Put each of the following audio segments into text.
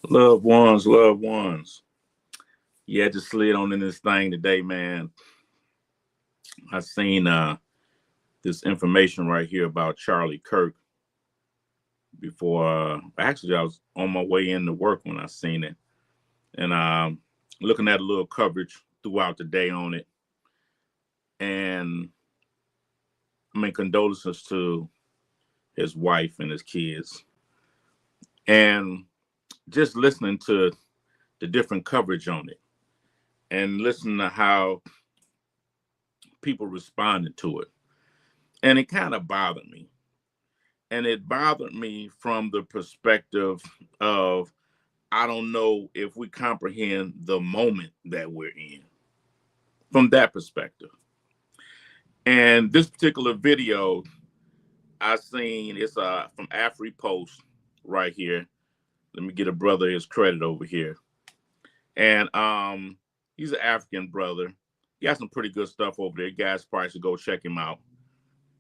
Loved ones, loved ones. Yeah, just slid on in this thing today, man. I seen this information right here about Charlie Kirk before. Actually, I was on my way into work when I seen it, and looking at a little coverage throughout the day on it. And I mean, condolences to his wife and his kids, and just listening to the different coverage on it, and listening to how people responded to it, and it kind of bothered me. And it bothered me from the perspective of I don't know if we comprehend the moment that we're in from that perspective. And this particular video I seen is from Afri Post right here. Let me get a brother his credit over here. And he's an African brother. He has some pretty good stuff over there. You guys probably should go check him out.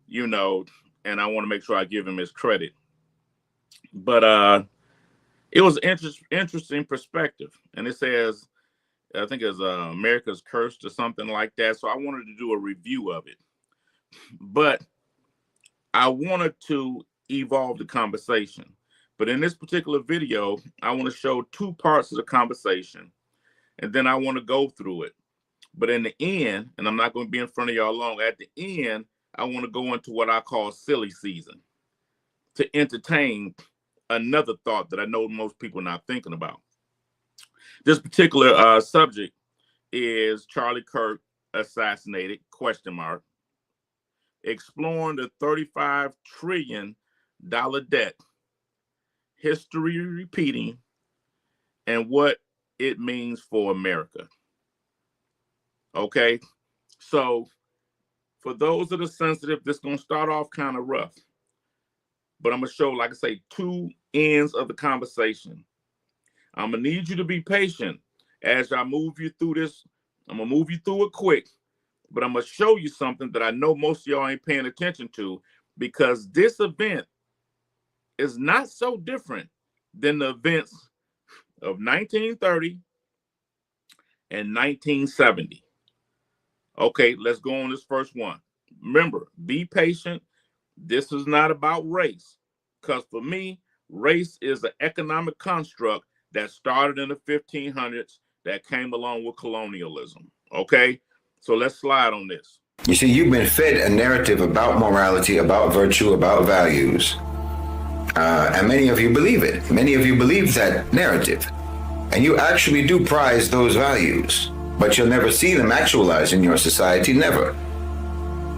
You know, and I want to make sure I give him his credit. But it was interesting perspective. And it says, I think it's America's Cursed or something like that. So I wanted to do a review of it. But I wanted to evolve the conversation. But in this particular video, I want to show two parts of the conversation. And then I want to go through it. But in the end, and I'm not going to be in front of y'all long, at the end, I want to go into what I call silly season to entertain another thought that I know most people are not thinking about. This particular subject is Charlie Kirk assassinated, question mark, exploring the $35 trillion debt, history repeating, and what it means for America. Okay, so for those that are sensitive, this is going to start off kind of rough. But I'm going to show, like I say, two ends of the conversation. I'm going to need you to be patient as I move you through this. I'm going to move you through it quick. But I'm going to show you something that I know most of y'all ain't paying attention to, because this event is not so different than the events of 1930 and 1970. Okay, let's go on this first one. Remember, be patient. This is not about race, because for me, race is an economic construct that started in the 1500s that came along with colonialism. Okay, so let's slide on this. You see, you've been fed a narrative about morality, about virtue, about values. And many of you believe it. Many of you believe that narrative. And you actually do prize those values. But you'll never see them actualized in your society, never.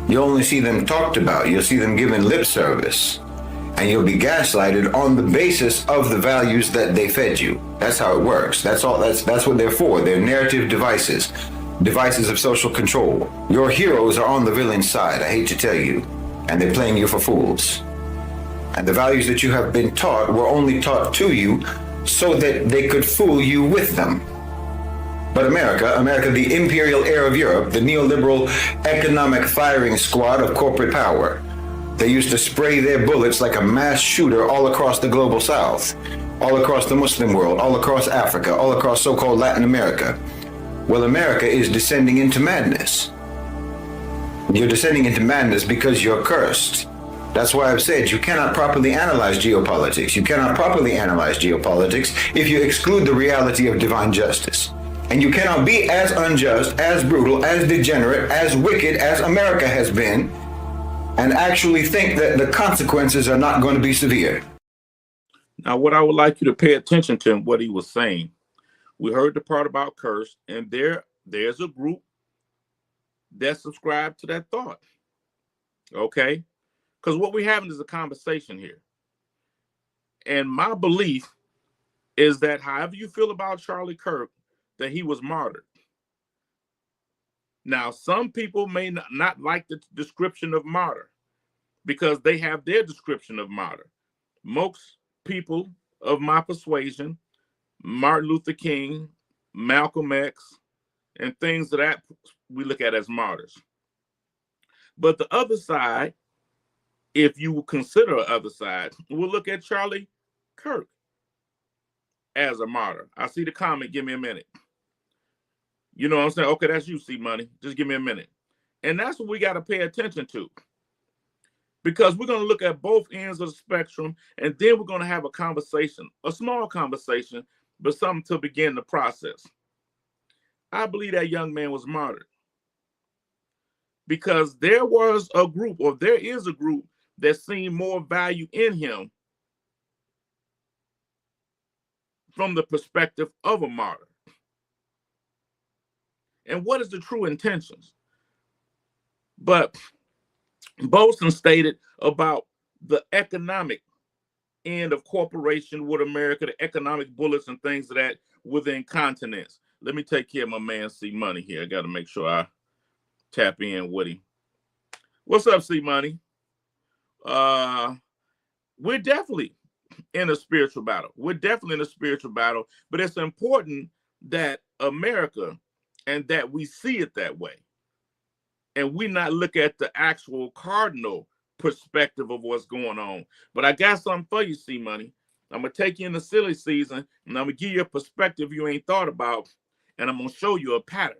You'll only see them talked about. You'll see them given lip service. And you'll be gaslighted on the basis of the values that they fed you. That's how it works. That's all. That's what they're for. They're narrative devices. Devices of social control. Your heroes are on the villain's side, I hate to tell you. And they're playing you for fools. And the values that you have been taught were only taught to you so that they could fool you with them. But America, the imperial heir of Europe, the neoliberal economic firing squad of corporate power, they used to spray their bullets like a mass shooter all across the global south, all across the Muslim world, all across Africa, all across so-called Latin America. Well, America is descending into madness. You're descending into madness because you're cursed. That's why I've said you cannot properly analyze geopolitics. You cannot properly analyze geopolitics if you exclude the reality of divine justice. And you cannot be as unjust, as brutal, as degenerate, as wicked as America has been, and actually think that the consequences are not going to be severe. Now, what I would like you to pay attention to and what he was saying. We heard the part about curse, and there's a group that subscribe to that thought. Okay? Because what we're having is a conversation here. And my belief is that however you feel about Charlie Kirk, that he was martyred. Now, some people may not like the description of martyr because they have their description of martyr. Most people of my persuasion, Martin Luther King, Malcolm X, and things that we look at as martyrs. But the other side, if you will consider the other side, we'll look at Charlie Kirk. as a martyr. I see the comment. Give me a minute. You know what I'm saying? Okay, that's you, C Money. Just give me a minute. And that's what we got to pay attention to, because we're going to look at both ends of the spectrum, and then we're going to have a conversation, a small conversation, but something to begin the process. I believe that young man was martyred because there was a group, or there is a group, that seen more value in him from the perspective of a martyr. And what is the true intentions? But Bolton stated about the economic end of cooperation with America, the economic bullets and things of that within continents. Let me take care of my man C Money here. I got to make sure I tap in with him. What's up, C Money? We're definitely in a spiritual battle. We're definitely in a spiritual battle, but it's important that America, and that we see it that way, and we not look at the actual cardinal perspective of what's going on. But I got something for you, C Money. I'm gonna take you in the silly season, and I'm gonna give you a perspective you ain't thought about, and I'm gonna show you a pattern.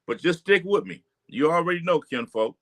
But just stick with me. You already know, kinfolk.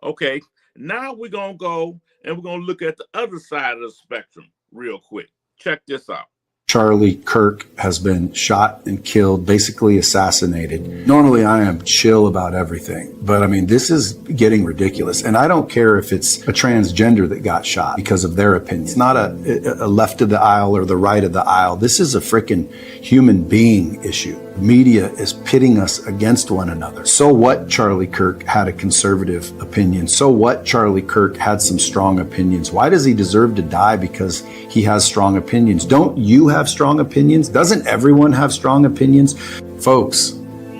Okay, now we're gonna go and we're gonna look at the other side of the spectrum real quick. Check this out. Charlie Kirk has been shot and killed, basically assassinated. Normally I am chill about everything, but I mean, this is getting ridiculous. And I don't care if it's a transgender that got shot because of their opinion. It's not a left of the aisle or the right of the aisle. This is a freaking human being issue. Media is pitting us against one another. So what Charlie Kirk had a conservative opinion? So what Charlie Kirk had some strong opinions? Why does he deserve to die because he has strong opinions? Don't you have strong opinions? Doesn't everyone have strong opinions? Folks,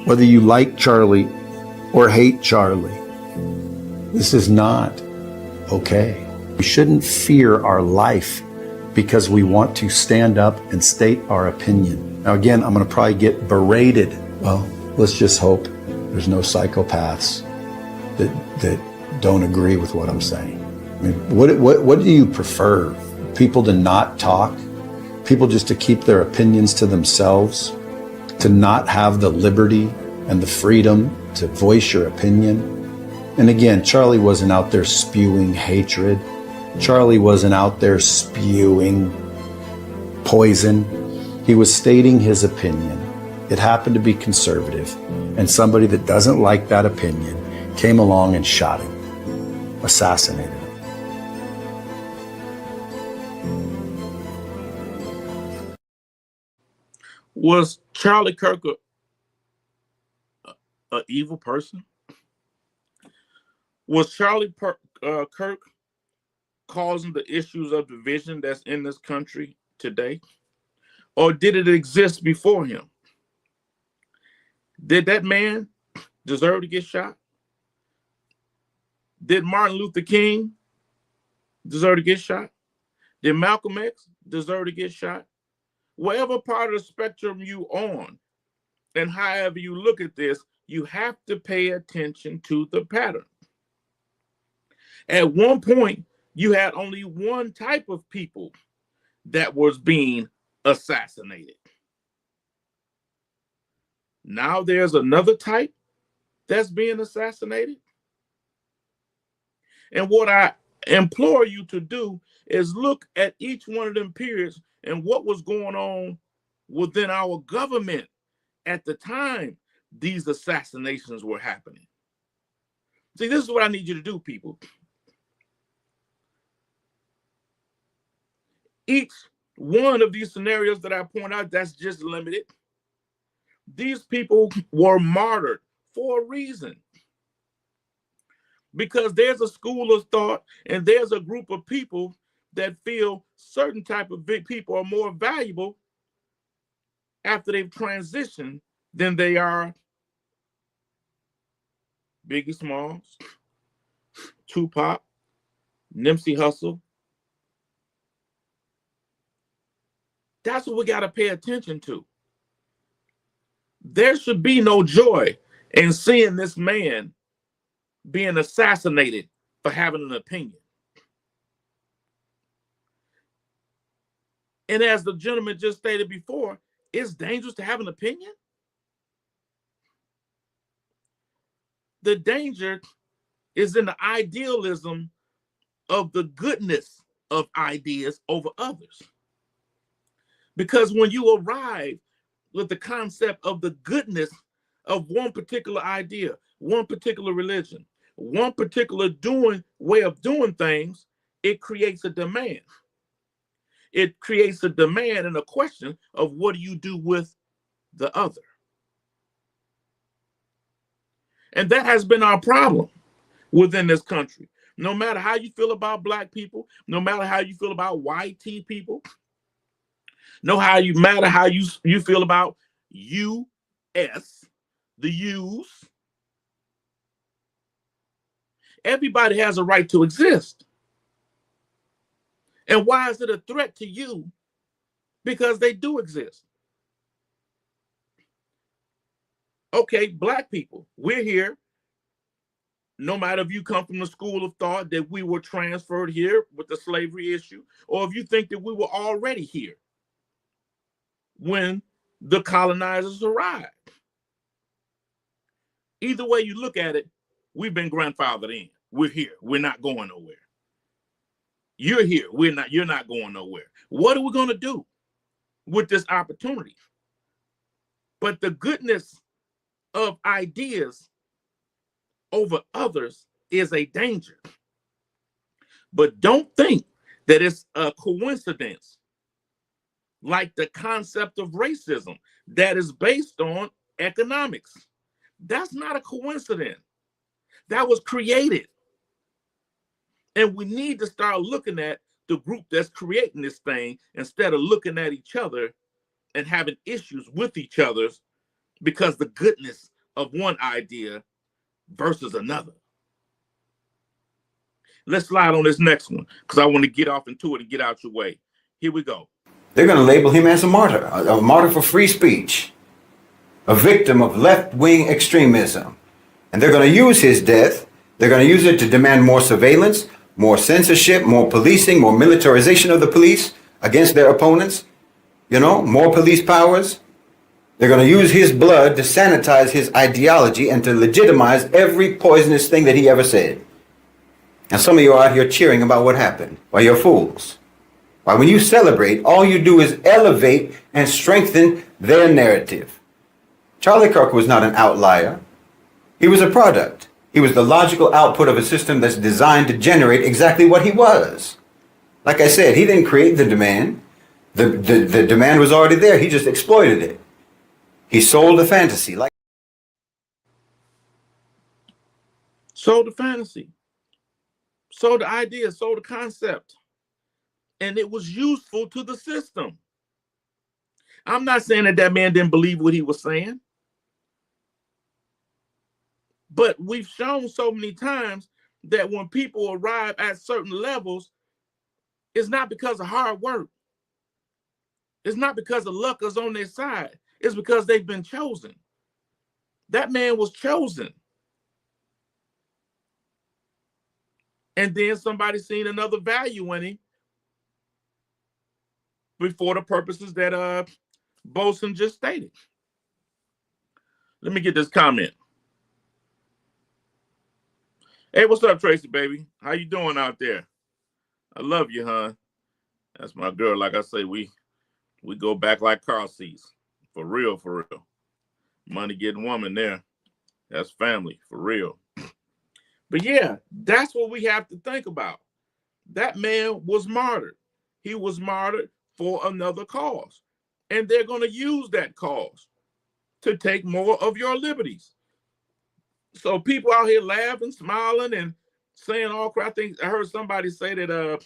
whether you like Charlie or hate Charlie, this is not okay. We shouldn't fear our life because we want to stand up and state our opinion. Now, again, I'm going to probably get berated. Well, let's just hope there's no psychopaths that don't agree with what I'm saying. I mean, what do you prefer? People to not talk? People just to keep their opinions to themselves? To not have the liberty and the freedom to voice your opinion? And again, Charlie wasn't out there spewing hatred. Charlie wasn't out there spewing poison. He was stating his opinion. It happened to be conservative, and somebody that doesn't like that opinion came along and shot him, assassinated him. Was Charlie Kirk a evil person? Was Charlie Kirk causing the issues of division that's in this country today? Or did it exist before him? Did that man deserve to get shot? Did Martin Luther King deserve to get shot? Did Malcolm X deserve to get shot? Whatever part of the spectrum you on, and however you look at this, you have to pay attention to the pattern. At one point, you had only one type of people that was being assassinated. Now there's another type that's being assassinated. And what I implore you to do is look at each one of them periods and what was going on within our government at the time these assassinations were happening. See, this is what I need you to do, people. Each one of these scenarios that I point out, that's just limited. These people were martyred for a reason. Because there's a school of thought and there's a group of people that feel certain type of people are more valuable after they've transitioned than they are Biggie Smalls, Tupac, Nipsey Hussle. That's what we got to pay attention to. There should be no joy in seeing this man being assassinated for having an opinion. And as the gentleman just stated before, it's dangerous to have an opinion. The danger is in the idealism of the goodness of ideas over others. Because when you arrive with the concept of the goodness of one particular idea, one particular religion, one particular way of doing things, it creates a demand. It creates a demand and a question of what do you do with the other? And that has been our problem within this country. No matter how you feel about Black people, no matter how you feel about white people, no matter how you feel about US, the U's, everybody has a right to exist. And why is it a threat to you? Because they do exist. Okay, Black people, we're here. No matter if you come from the school of thought that we were transferred here with the slavery issue, or if you think that we were already here when the colonizers arrived. Either way you look at it, we've been grandfathered in. We're here. We're not going nowhere. You're here. You're not going nowhere. What are we going to do with this opportunity? But the goodness of ideas over others is a danger. But don't think that it's a coincidence, like the concept of racism that is based on economics. That's not a coincidence. That was created. And we need to start looking at the group that's creating this thing instead of looking at each other and having issues with each other because the goodness of one idea versus another. Let's slide on this next one because I want to get off into it and get out your way. Here we go. They're going to label him as a martyr for free speech, a victim of left-wing extremism. And they're going to use his death. They're going to use it to demand more surveillance, more censorship, more policing, more militarization of the police against their opponents, more police powers. They're going to use his blood to sanitize his ideology and to legitimize every poisonous thing that he ever said. And some of you are out here cheering about what happened. Well, you're fools. Why, when you celebrate, all you do is elevate and strengthen their narrative. Charlie Kirk was not an outlier. He was a product. He was the logical output of a system that's designed to generate exactly what he was. Like I said, he didn't create the demand. The demand was already there. He just exploited it. He sold a fantasy. Sold the fantasy. Sold the idea. Sold the concept. And it was useful to the system. I'm not saying that man didn't believe what he was saying. But we've shown so many times that when people arrive at certain levels, it's not because of hard work. It's not because the luck is on their side. It's because they've been chosen. That man was chosen. And then somebody seen another value in him before the purposes that Bolson just stated. Let me get this comment. Hey, what's up, Tracy, baby? How you doing out there? I love you, huh? That's my girl. Like I say, we go back like car seats. For real, for real. Money getting woman there. That's family, for real. But yeah, that's what we have to think about. That man was martyred. He was martyred for another cause. And they're going to use that cause to take more of your liberties. So people out here laughing, smiling, and saying all crap. I heard somebody say that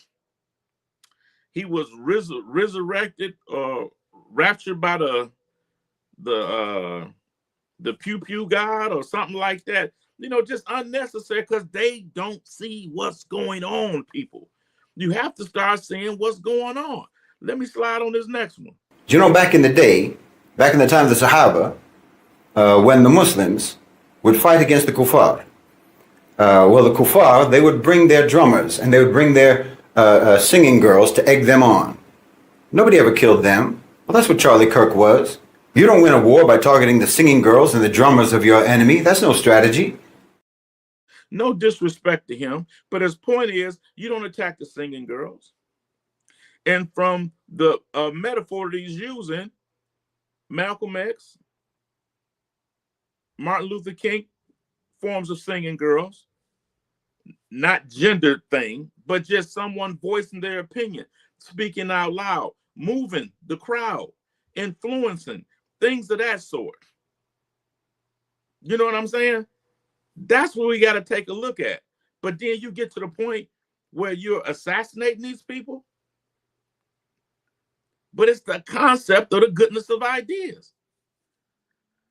he was resurrected or raptured by the pew pew God or something like that. Just unnecessary because they don't see what's going on, people. You have to start seeing what's going on. Let me slide on this next one. Back in the day, back in the time of the Sahaba, when the Muslims would fight against the kuffar. The kuffar, they would bring their drummers and they would bring their singing girls to egg them on. Nobody ever killed them. Well, that's what Charlie Kirk was. You don't win a war by targeting the singing girls and the drummers of your enemy. That's no strategy. No disrespect to him, but his point is you don't attack the singing girls. And from the metaphor that he's using, Malcolm X, Martin Luther King, forms of singing girls, not gendered thing, but just someone voicing their opinion, speaking out loud, moving the crowd, influencing, things of that sort. You know what I'm saying? That's what we got to take a look at. But then you get to the point where you're assassinating these people. But it's the concept of the goodness of ideas.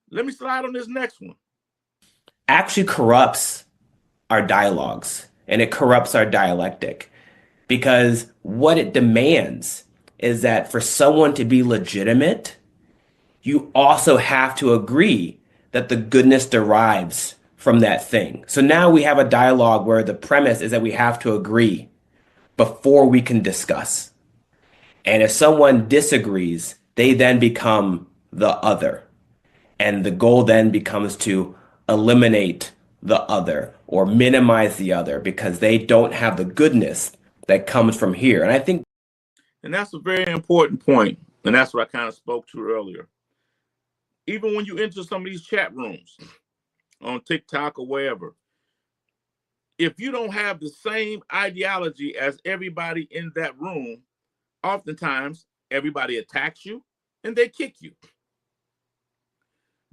Let me slide on this next one. Actually corrupts our dialogues and it corrupts our dialectic, because what it demands is that for someone to be legitimate, you also have to agree that the goodness derives from that thing. So now we have a dialogue where the premise is that we have to agree before we can discuss. And if someone disagrees, they then become the other. And the goal then becomes to eliminate the other or minimize the other because they don't have the goodness that comes from here. And I think. And that's a very important point. And that's what I kind of spoke to earlier. Even when you enter some of these chat rooms on TikTok or wherever, if you don't have the same ideology as everybody in that room, oftentimes everybody attacks you and they kick you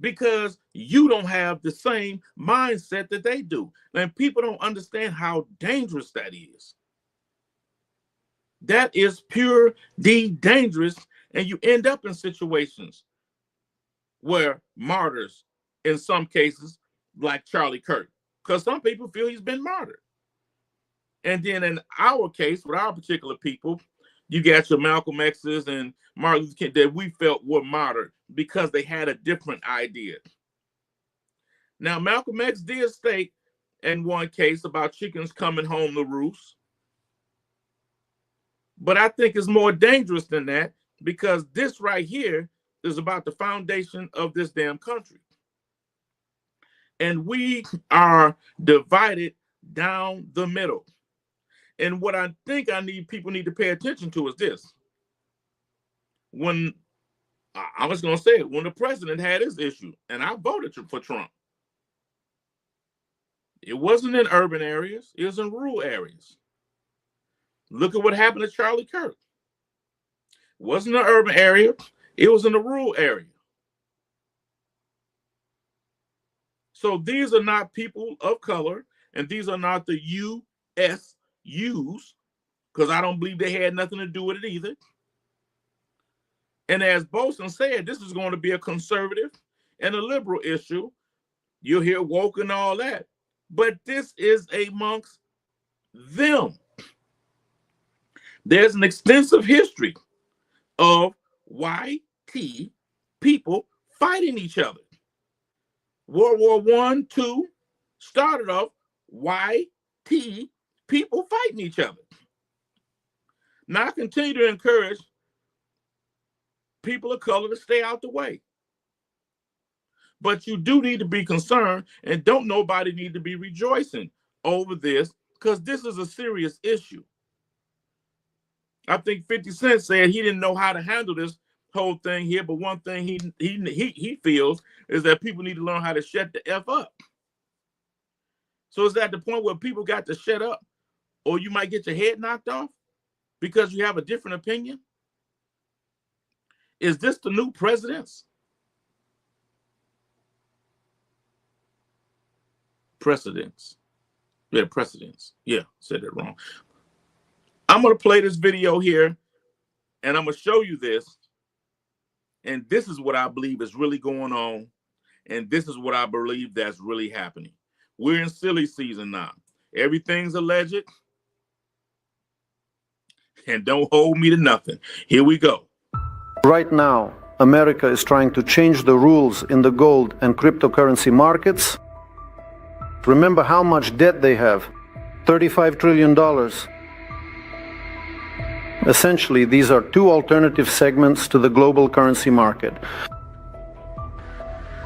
because you don't have the same mindset that they do. And people don't understand how dangerous that is. That is pure D dangerous. And you end up in situations where martyrs, in some cases, like Charlie Kirk, because some people feel he's been martyred. And then in our case, with our particular people, you got your Malcolm X's and Martin Luther King that we felt were martyred because they had a different idea. Now, Malcolm X did state in one case about chickens coming home to roost. But I think it's more dangerous than that because this right here is about the foundation of this damn country. And we are divided down the middle. And what I think people need to pay attention to is this. When I was going to say it, when the president had his issue, and I voted for Trump, it wasn't in urban areas, it was in rural areas. Look at what happened to Charlie Kirk. It wasn't an urban area, it was in a rural area. So these are not people of color, and these are not the USUs, because I don't believe they had nothing to do with it either. And as Bolson said, this is going to be a conservative and a liberal issue. You'll hear woke and all that, but this is amongst them. There's an extensive history of white people fighting each other. World War I, II started off white people fighting each other. Now I continue to encourage people of color to stay out the way. But you do need to be concerned, and don't nobody need to be rejoicing over this, because this is a serious issue. I think 50 Cent said he didn't know how to handle this whole thing here, but one thing he feels is that people need to learn how to shut the F up. So is that the point where people got to shut up, or you might get your head knocked off because you have a different opinion? Is this the new presidents? Precedents. Yeah, precedents. Yeah, said it wrong. I'm going to play this video here, and I'm going to show you this. And this is what I believe is really going on. And this is what I believe that's really happening. We're in silly season now. Everything's alleged. And don't hold me to nothing. Here we go. Right now, America is trying to change the rules in the gold and cryptocurrency markets. Remember how much debt they have, $35 trillion. Essentially, these are two alternative segments to the global currency market.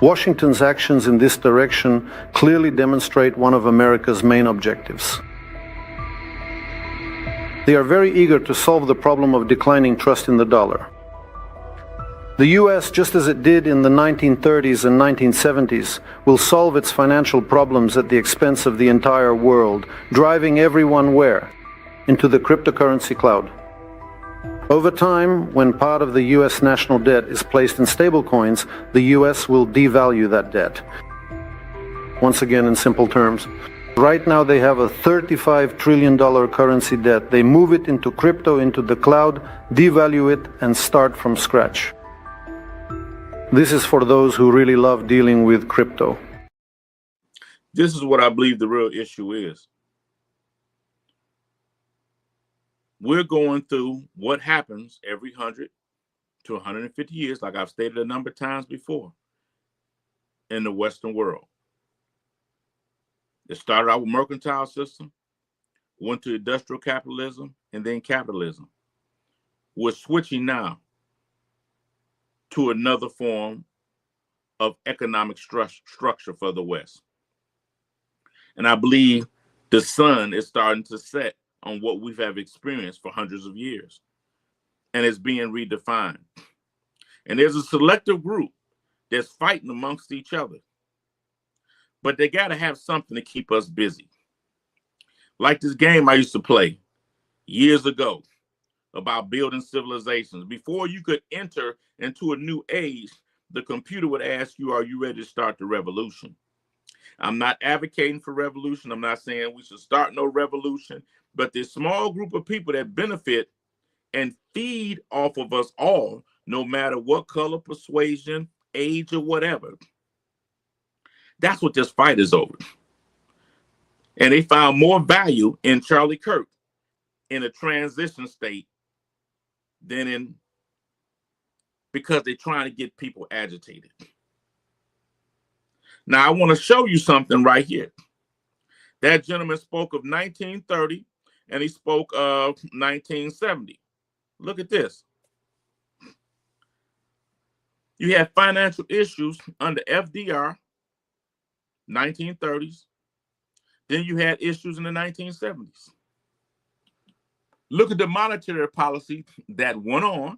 Washington's actions in this direction clearly demonstrate one of America's main objectives. They are very eager to solve the problem of declining trust in the dollar. The US, just as it did in the 1930s and 1970s, will solve its financial problems at the expense of the entire world, driving everyone where? Into the cryptocurrency cloud. Over time, when part of the US national debt is placed in stablecoins, the US will devalue that debt. Once again, in simple terms, right now they have a $35 trillion currency debt. They move it into crypto, into the cloud, devalue it, and start from scratch. This is for those who really love dealing with crypto. This is what I believe the real issue is. We're going through what happens every 100 to 150 years, like I've stated a number of times before, in the Western world. It started out with mercantile system, went to industrial capitalism, and then capitalism. We're switching now to another form of economic structure for the West. And I believe the sun is starting to set on what we have experienced for hundreds of years. And it's being redefined. And there's a selective group that's fighting amongst each other. But they got to have something to keep us busy. Like this game I used to play years ago about building civilizations. Before you could enter into a new age, the computer would ask you, are you ready to start the revolution? I'm not advocating for revolution. I'm not saying we should start no revolution, but this small group of people that benefit and feed off of us all, no matter what color, persuasion, age, or whatever. That's what this fight is over. And they found more value in Charlie Kirk in a transition state than in, because they're trying to get people agitated. Now, I want to show you something right here. That gentleman spoke of 1930 and he spoke of 1970. Look at this. You had financial issues under FDR, 1930s. Then you had issues in the 1970s. Look at the monetary policy that went on,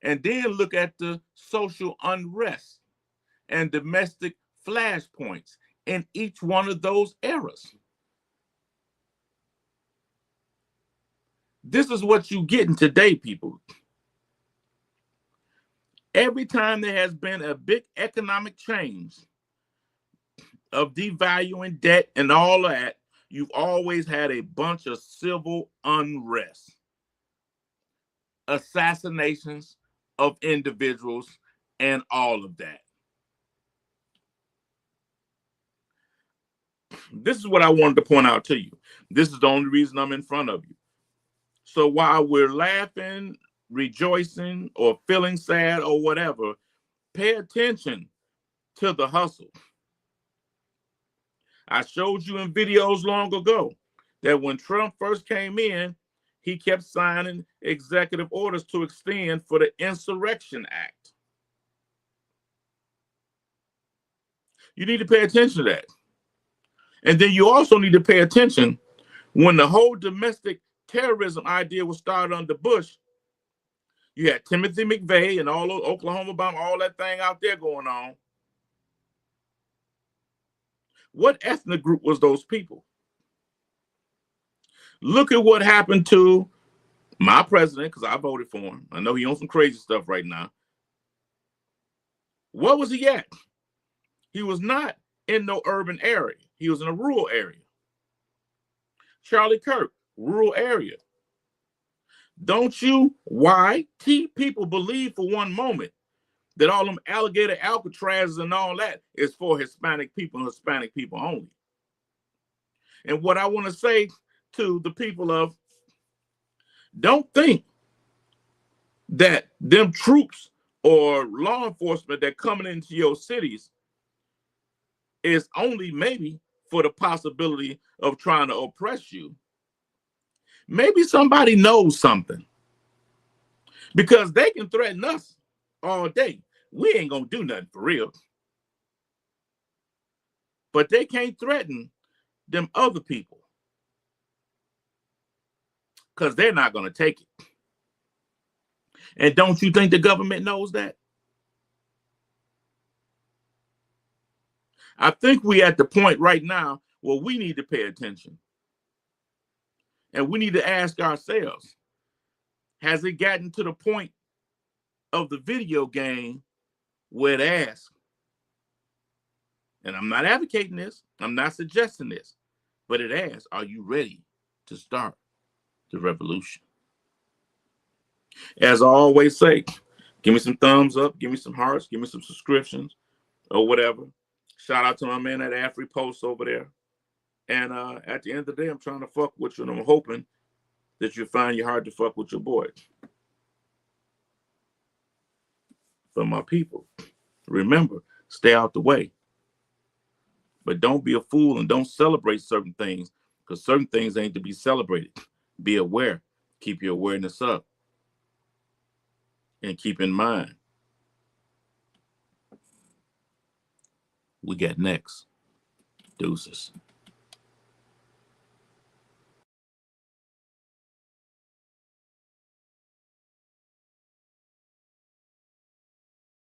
and then look at the social unrest and domestic flashpoints in each one of those eras. This is what you're getting today, people. Every time there has been a big economic change of devaluing debt and all that, you've always had a bunch of civil unrest, assassinations of individuals, and all of that. This is what I wanted to point out to you. This is the only reason I'm in front of you. So while we're laughing, rejoicing, or feeling sad or whatever, pay attention to the hustle. I showed you in videos long ago that when Trump first came in, he kept signing executive orders to extend for the Insurrection Act. You need to pay attention to that. And then you also need to pay attention when the whole domestic terrorism idea was started under Bush. You had Timothy McVeigh and all of Oklahoma bomb, all that thing out there going on. What ethnic group was those people? Look at what happened to my president, because I voted for him. I know he owns some crazy stuff right now. Where was he at? He was not in no urban area. He was in a rural area. Charlie Kirk, rural area. Don't you YT people believe for one moment that all them alligator Alcatrazes and all that is for Hispanic people and Hispanic people only? And what I want to say to the people of, don't think that them troops or law enforcement that coming into your cities is only maybe for the possibility of trying to oppress you. Maybe somebody knows something, because they can threaten us all day. We ain't gonna do nothing for real, but they can't threaten them other people because they're not gonna take it. And don't you think the government knows that? I think we at the point right now where we need to pay attention. And we need to ask ourselves, has it gotten to the point of the video game where it asks, and I'm not advocating this, I'm not suggesting this, but it asks, are you ready to start the revolution? As I always say, give me some thumbs up, give me some hearts, give me some subscriptions or whatever. Shout out to my man at Afri Post over there. And at the end of the day, I'm trying to fuck with you, and I'm hoping that you find your heart to fuck with your boy. For my people, remember, stay out the way. But don't be a fool and don't celebrate certain things, because certain things ain't to be celebrated. Be aware. Keep your awareness up. And keep in mind, we got next. Deuces.